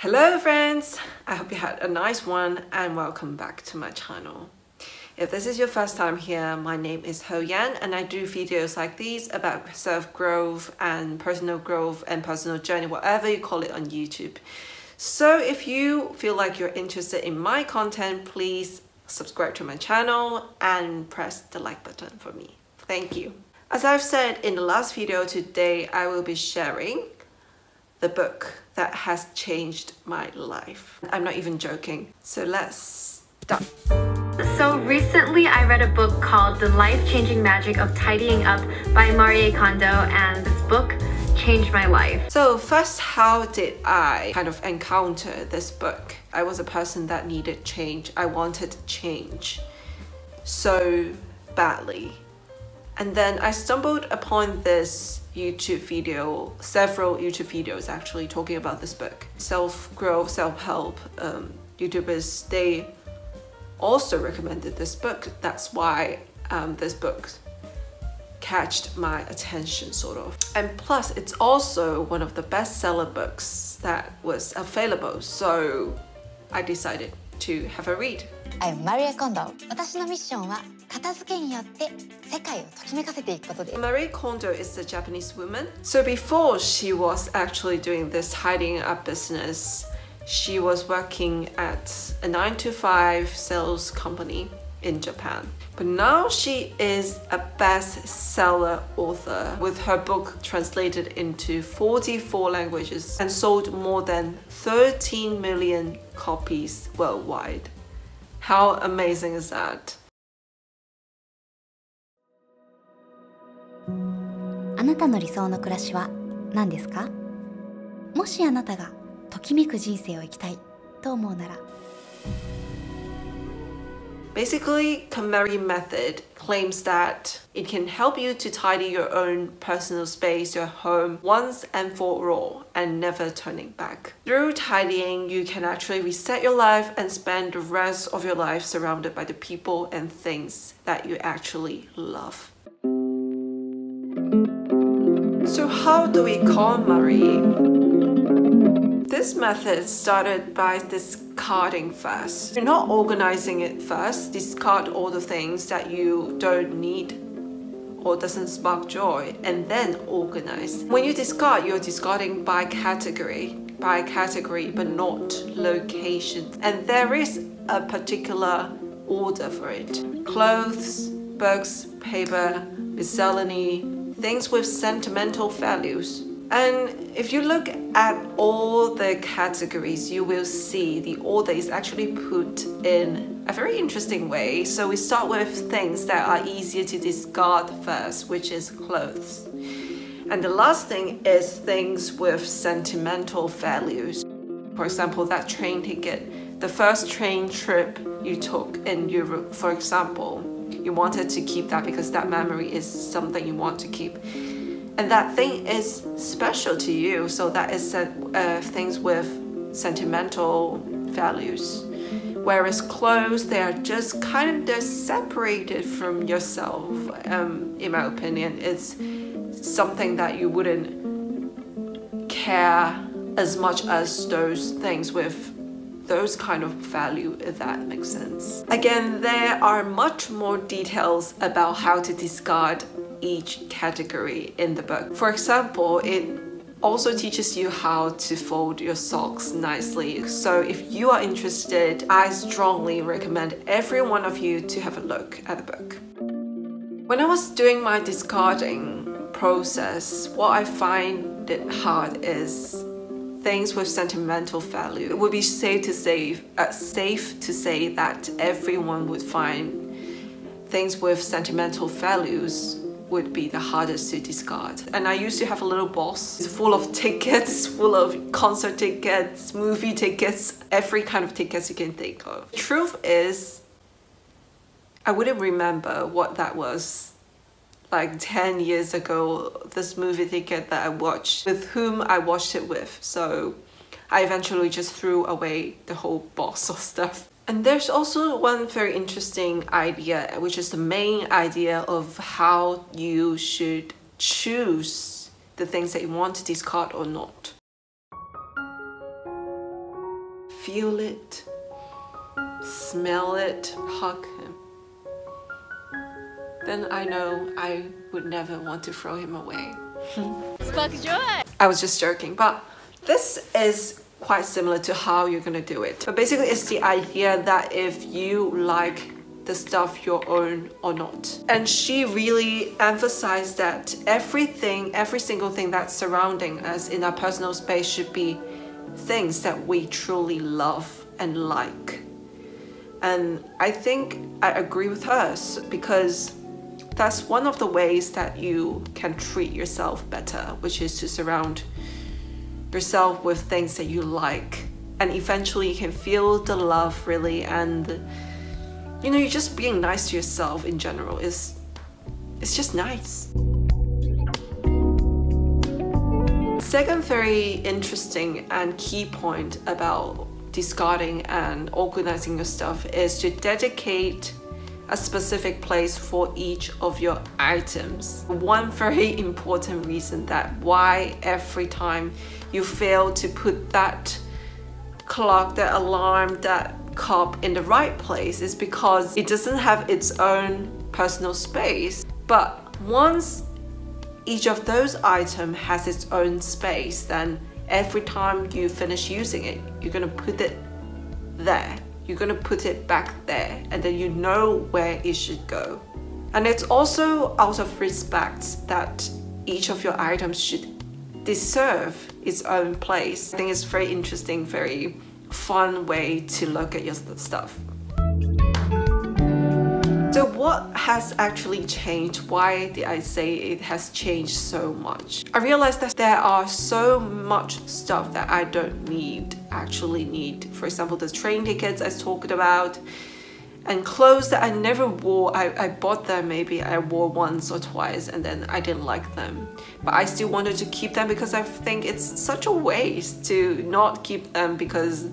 Hello friends, I hope you had a nice one and welcome back to my channel. If this is your first time here, my name is Ho Yan and I do videos like these about self-growth and personal journey, whatever you call it on YouTube. So if you feel like you're interested in my content, please subscribe to my channel and press the like button for me. Thank you. As I've said in the last video, today I will be sharing the book that has changed my life. I'm not even joking. So let's start. So recently I read a book called The Life-Changing Magic of Tidying Up by Kondo, and this book changed my life. So first, how did I kind of encounter this book? I was a person that needed change. I wanted change so badly. And then I stumbled upon this YouTube video, several YouTube videos actually talking about this book. Self-growth, self-help YouTubers, they also recommended this book. That's why this book catched my attention, sort of. And plus, it's also one of the bestseller books that was available. So I decided to have a read. I'm Maria Kondo. 私のミッションは片付けによって世界をときめかせていくことです。 Marie Kondo is a Japanese woman. So before she was actually doing this tidying up business, she was working at a 9-to-5 sales company in Japan. But now she is a bestseller author with her book translated into 44 languages and sold more than 13 million copies worldwide. How amazing is that? あなたの理想の暮らしは何ですか？もしあなたがときめく人生を生きたいと思うなら。 Basically, KonMari method claims that it can help you to tidy your own personal space, your home, once and for all, and never turning back. Through tidying, you can actually reset your life and spend the rest of your life surrounded by the people and things that you actually love. So how do we KonMari? This method started by discarding first. You're not organizing it first. Discard all the things that you don't need or doesn't spark joy, and then organize. When you discard, you're discarding by category, but not location. And there is a particular order for it. Clothes, books, paper, miscellany, things with sentimental values. And if you look at all the categories, you will see the order is actually put in a very interesting way. So we start with things that are easier to discard first, which is clothes. And the last thing is things with sentimental values. For example, that train ticket, the first train trip you took in Europe, for example, you wanted to keep that because that memory is something you want to keep. And that thing is special to you, so that is things with sentimental values. Whereas clothes, they are just kind of separated from yourself. In my opinion, it's something that you wouldn't care as much as those things with those kind of value, if that makes sense. Again, there are much more details about how to discard each category in the book. For example, it also teaches you how to fold your socks nicely. So if you are interested, I strongly recommend every one of you to have a look at the book. When I was doing my discarding process, what I find it hard is things with sentimental value. It would be safe to say that everyone would find things with sentimental values would be the hardest to discard. And I used to have a little box. It's full of tickets, full of concert tickets, movie tickets, every kind of tickets you can think of. The truth is, I wouldn't remember what that was like 10 years ago, this movie ticket that I watched, with whom I watched it with. So I eventually just threw away the whole box of stuff. And there's also one very interesting idea, which is the main idea of how you should choose the things that you want to discard or not. feel it, smell it, hug him, then I know I would never want to throw him away. I was just joking, but this is quite similar to how you're gonna do it. But basically it's the idea that if you like the stuff you own or not. And she really emphasized that every single thing that's surrounding us in our personal space should be things that we truly love and like. And I think I agree with her, because that's one of the ways that you can treat yourself better, which is to surround yourself with things that you like. And eventually you can feel the love really, and you know, you're just being nice to yourself in general. It's just nice. Second very interesting and key point about discarding and organizing your stuff is to dedicate a specific place for each of your items. One very important reason that why every time you fail to put that clock, that alarm, that cup in the right place is because it doesn't have its own personal space. But once each of those items has its own space, then every time you finish using it, you're gonna put it there. You're gonna put it back there, and then you know where it should go. And it's also out of respect that each of your items should deserve its own place. I think it's very interesting, very fun way to look at your stuff. So what has actually changed? Why did I say it has changed so much? I realized that there are so much stuff that I don't actually need. For example, the train tickets I talked about, and clothes that I never wore. I bought them, maybe I wore once or twice and then I didn't like them. But I still wanted to keep them because I think it's such a waste to not keep them, because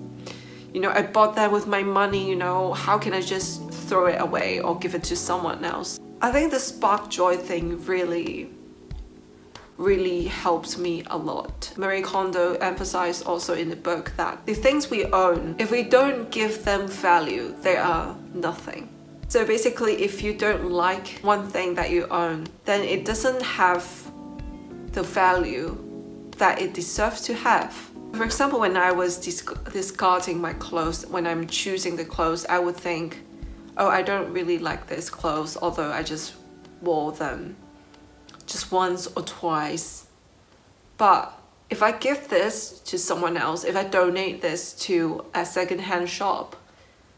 you know, I bought them with my money, you know, how can I just throw it away or give it to someone else? I think the spark joy thing really helps me a lot. Marie Kondo emphasized also in the book that the things we own, if we don't give them value, they are nothing. So basically, if you don't like one thing that you own, then it doesn't have the value that it deserves to have. For example, when I was discarding my clothes, when I'm choosing the clothes, I would think, oh, I don't really like this clothes, although I just wore them just once or twice. But if I give this to someone else, if I donate this to a secondhand shop,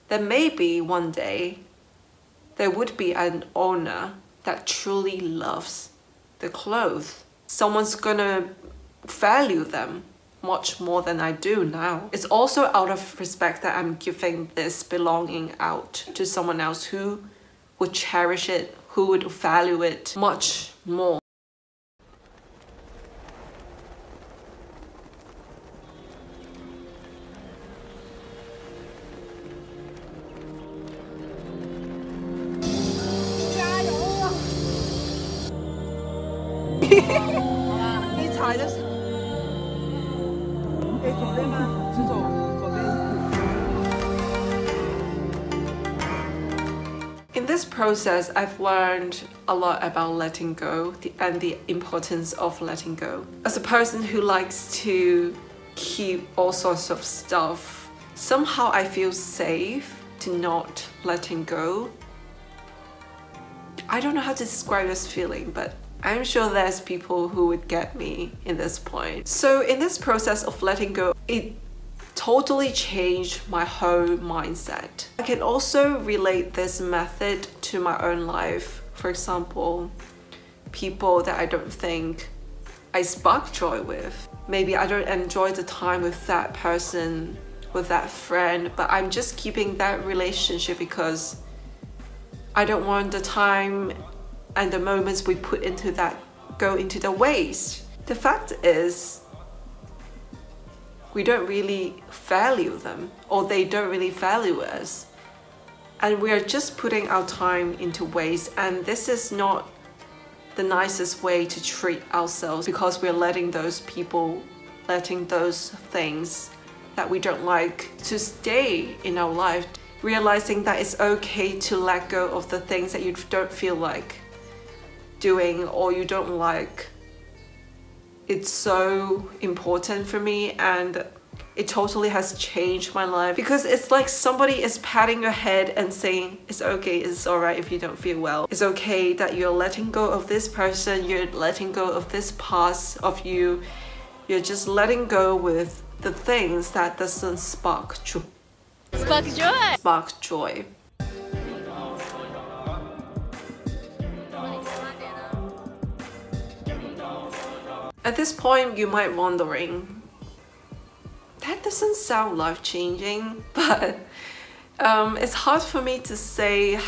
then maybe one day there would be an owner that truly loves the clothes. Someone's gonna value them much more than I do now. It's also out of respect that I'm giving this belonging out to someone else who would cherish it, who would value it much more. In this process, I've learned a lot about letting go and the importance of letting go. As a person who likes to keep all sorts of stuff, somehow I feel safe to not letting go. I don't know how to describe this feeling, but I'm sure there's people who would get me in this point. So in this process of letting go, it totally changed my whole mindset. I can also relate this method to my own life. For example, people that I don't think I spark joy with. Maybe I don't enjoy the time with that person, with that friend, but I'm just keeping that relationship because I don't want the time and the moments we put into that go into the waste. The fact is, we don't really value them, or they don't really value us. And we are just putting our time into waste, and this is not the nicest way to treat ourselves, because we're letting those people, letting those things that we don't like to stay in our life. Realizing that it's okay to let go of the things that you don't feel like doing or you don't like. It's so important for me, and it totally has changed my life, because it's like somebody is patting your head and saying it's okay, it's alright if you don't feel well. It's okay that you're letting go of this person, you're letting go of this past of you. You're just letting go with the things that doesn't spark joy. Spark joy! Spark joy. At this point, you might be wondering, that doesn't sound life-changing, but it's hard for me to say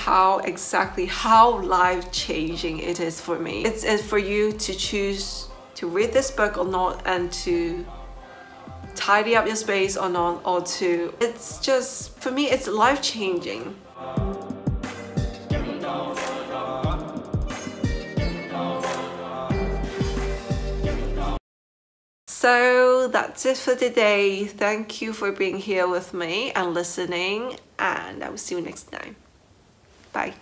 exactly how life-changing it is for me. It's for you to choose to read this book or not, and to tidy up your space or not, or to... It's just, for me, it's life-changing. So that's it for today. Thank you for being here with me and listening, and I will see you next time. Bye.